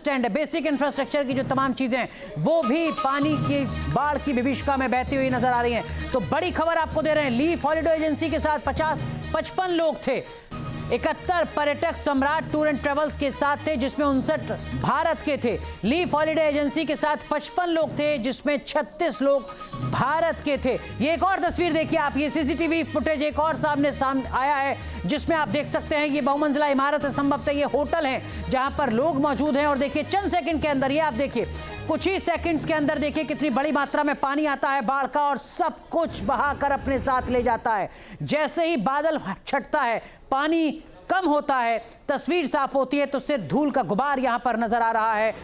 Stand है, basic infrastructure की जो तमाम चीजें हैं वो भी पानी की बाढ़ की विभीषिका में बहती हुई नजर आ रही हैं। तो बड़ी खबर आपको दे रहे हैं, लीफ हॉलीडे एजेंसी के साथ 55 लोग थे। 71 पर्यटक सम्राट टूर एंड ट्रेवल्स के साथ थे, जिसमें 59 भारत के थे। लीफ हॉलीडे एजेंसी के साथ 55 लोग थे, जिसमें 36 लोग भारत के थे। ये एक और तस्वीर देखिए आप, ये सीसीटीवी फुटेज एक और सामने आया है, जिसमें आप देख सकते हैं ये बहुमंजिला इमारत है, संभवतः ये होटल है जहां पर लोग मौजूद हैं। और देखिए चंद सेकंड के अंदर, ये आप देखिए कुछ ही सेकंड्स के अंदर देखिए कितनी बड़ी मात्रा में पानी आता है बाढ़ का, और सब कुछ बहाकर अपने साथ ले जाता है। जैसे ही बादल छटता है, पानी कम होता है, तस्वीर साफ होती है, तो सिर्फ धूल का गुबार यहां पर नजर आ रहा है।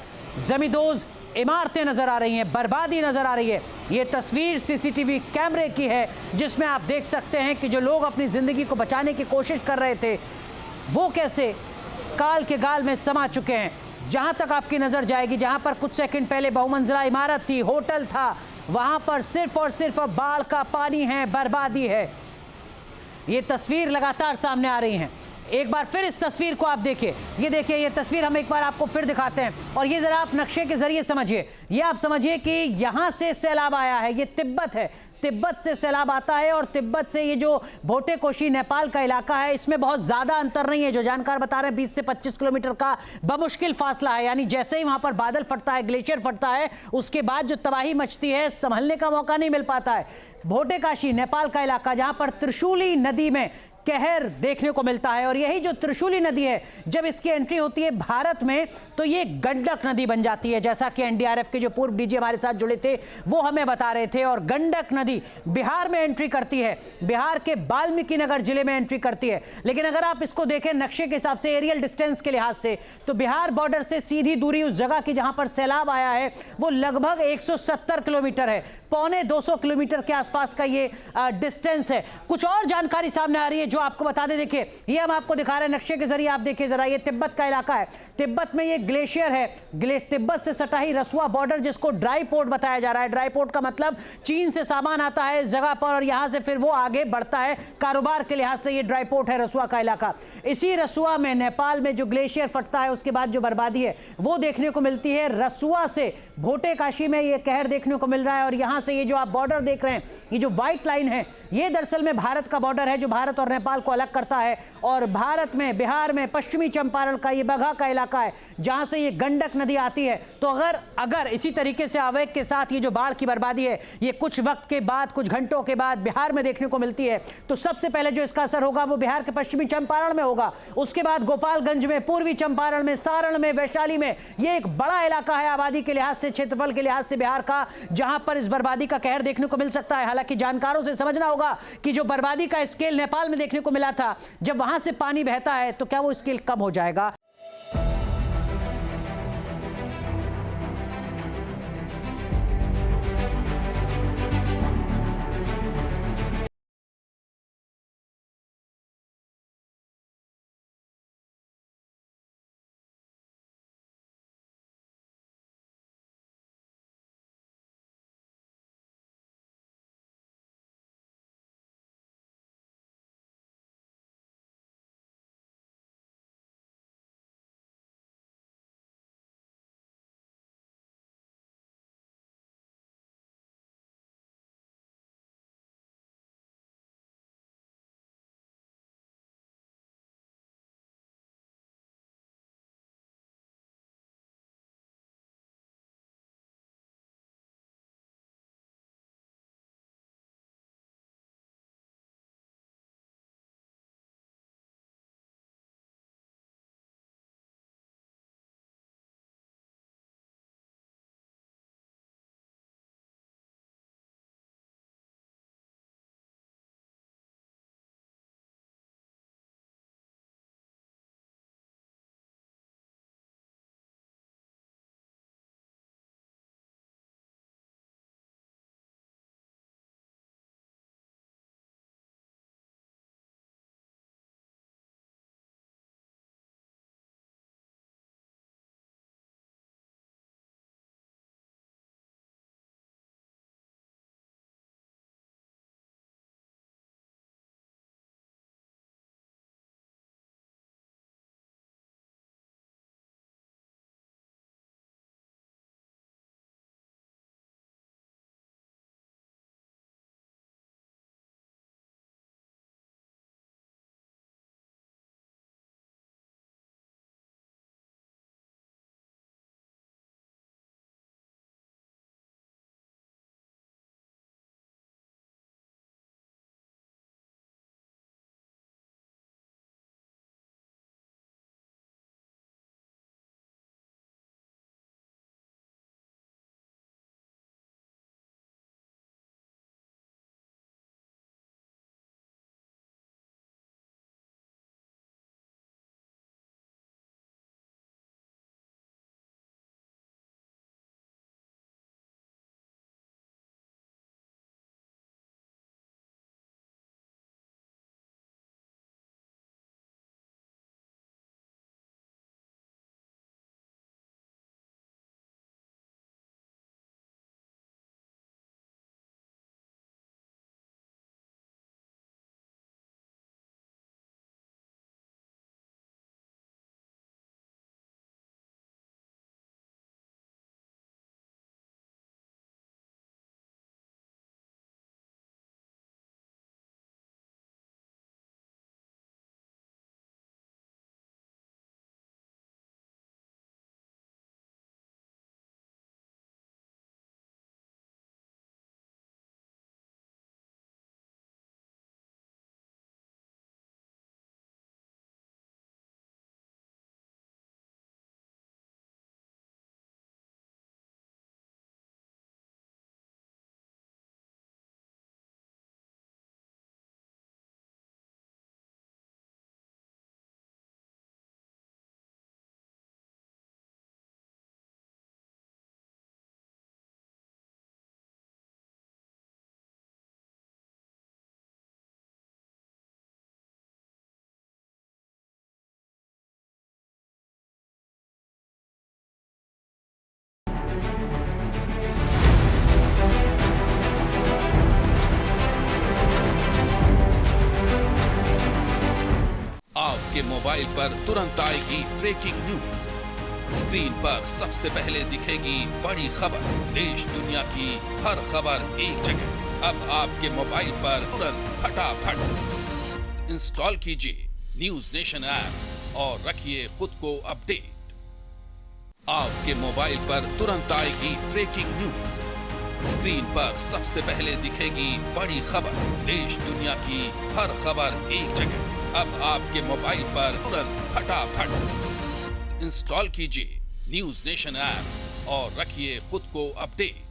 जमींदोज इमारतें नजर आ रही हैं, बर्बादी नजर आ रही है। यह तस्वीर सीसीटीवी कैमरे की है, जिसमें आप देख सकते हैं कि जो लोग अपनी जिंदगी को बचाने की कोशिश कर रहे थे वो कैसे काल के गाल में समा चुके हैं। जहां तक आपकी नजर जाएगी, जहां पर कुछ सेकंड पहले बहुमंजिला इमारत थी, होटल था, वहां पर सिर्फ और सिर्फ अब बाढ़ का पानी है, बर्बादी है। ये तस्वीर लगातार सामने आ रही हैं। एक बार फिर इस तस्वीर को आप देखिए, ये देखिए ये तस्वीर हम एक बार आपको फिर दिखाते हैं, और ये जरा आप नक्शे के जरिए समझिए। ये आप समझिए कि यहां से सैलाब आया है, ये तिब्बत है, तिब्बत से सैलाब आता है, और तिब्बत से ये जो भोटे कोशी नेपाल का इलाका है, इसमें बहुत ज्यादा अंतर नहीं है। जो जानकार बता रहे हैं 20 से 25 किलोमीटर का बमुश्किल फासला है। यानी जैसे ही वहां पर बादल फटता है, ग्लेशियर फटता है, उसके बाद जो तबाही मचती है, संभलने का मौका नहीं मिल पाता है। भोटे काशी नेपाल का इलाका, जहां पर त्रिशूली नदी में कहर देखने को मिलता है, और यही जो त्रिशूली नदी है, जब इसकी एंट्री होती है भारत में, तो ये गंडक नदी बन जाती है। जैसा कि एनडीआरएफ के जो पूर्व डीजी हमारे साथ जुड़े थे वो हमें बता रहे थे। और गंडक नदी बिहार में एंट्री करती है, बिहार के वाल्मीकि नगर जिले में एंट्री करती है। लेकिन अगर आप इसको देखें नक्शे के हिसाब से, एरियल डिस्टेंस के लिहाज से, तो बिहार बॉर्डर से सीधी दूरी उस जगह की जहां पर सैलाब आया है वो लगभग 170 किलोमीटर है, पौने 200 किलोमीटर के आसपास का ये डिस्टेंस है। कुछ और जानकारी सामने आ रही है जो आपको बता दें। देखिए ये हम आपको दिखा रहे हैं नक्शे के जरिए, आप देखिए जरा, ये तिब्बत का इलाका है, तिब्बत में ये ग्लेशियर है, तिब्बत से सटा ही रसुआ बॉर्डर, जिसको ड्राई पोर्ट बताया जा रहा है। ड्राई पोर्ट का मतलब चीन से सामान आता है इस जगह पर, और यहां से फिर वो आगे बढ़ता है कारोबार के लिहाज से। ये ड्राई पोर्ट है रसुआ का इलाका। इसी रसुआ में नेपाल में जो ग्लेशियर फटता है, उसके बाद जो बर्बादी है वो देखने को मिलती है। रसुआ से भोटे काशी में ये कहर देखने को मिल रहा है, और यहां से ये जो आप बॉर्डर देख रहे हैं, ये जो व्हाइट लाइन है, ये दरअसल में भारत का बॉर्डर है, जो भारत और नेपाल को अलग करता है। और भारत में, बिहार में पश्चिमी चंपारण का ये बगहा का इलाका है, जहां से ये गंडक नदी आती है। तो अगर इसी तरीके से आवेग के साथ ये जो बाढ़ की बर्बादी है, ये कुछ वक्त के बाद, कुछ घंटों के बाद बिहार में देखने को मिलती है, तो सबसे पहले जो इसका असर होगा वो बिहार के पश्चिमी चंपारण में होगा। उसके बाद गोपालगंज में, पूर्वी चंपारण में, सारण में, वैशाली में। ये एक बड़ा इलाका है आबादी के लिहाज से, क्षेत्रफल के लिहाज से बिहार का, जहां पर इस बर्बादी का कहर देखने को मिल सकता है। हालांकि जानकारों से समझना होगा कि जो बर्बादी का स्केल नेपाल में देखने को मिला था, जब वहां से पानी बहता है, तो क्या वो स्केल कम हो जाएगा? आपके मोबाइल पर तुरंत आएगी ब्रेकिंग न्यूज। स्क्रीन पर सबसे पहले दिखेगी बड़ी खबर। देश दुनिया की हर खबर एक जगह। अब आपके मोबाइल पर तुरंत फटाफट इंस्टॉल कीजिए न्यूज नेशन ऐप और रखिए खुद को अपडेट। आपके मोबाइल पर तुरंत आएगी ब्रेकिंग न्यूज। स्क्रीन पर सबसे पहले दिखेगी बड़ी खबर। देश दुनिया की हर खबर एक जगह। अब आपके मोबाइल पर तुरंत फटाफट इंस्टॉल कीजिए न्यूज नेशन ऐप और रखिए खुद को अपडेट।